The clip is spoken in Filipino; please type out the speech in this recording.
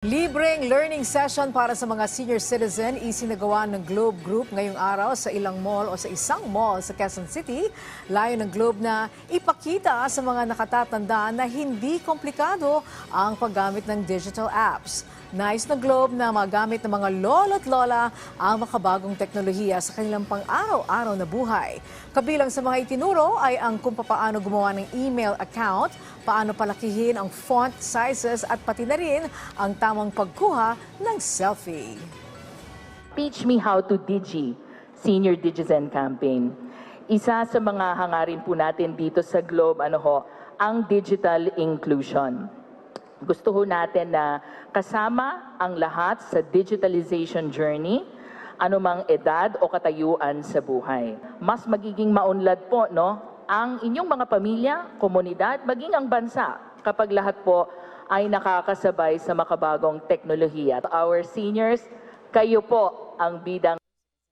Libreng learning session para sa mga senior citizen isinagawa ng Globe Group ngayong araw sa ilang mall o sa isang mall sa Quezon City. Layo ng Globe na ipakita sa mga nakatatanda na hindi komplikado ang paggamit ng digital apps. Nais ng Globe na magamit ng mga lolo't lola ang makabagong teknolohiya sa kanilang pang-araw-araw na buhay. Kabilang sa mga itinuro ay ang kung paano gumawa ng email account, paano palakihin ang font sizes at pati na rin ang tamang pagkuha ng selfie. Teach Me How to Digi, Senior Digizen Campaign. Isa sa mga hangarin po natin dito sa Globe, ang digital inclusion. Gusto ho natin na kasama ang lahat sa digitalization journey, anumang edad o katayuan sa buhay. Mas magiging maunlad po, ang inyong mga pamilya, komunidad, maging ang bansa kapag lahat po ay nakakasabay sa makabagong teknolohiya. Our seniors, kayo po ang bidang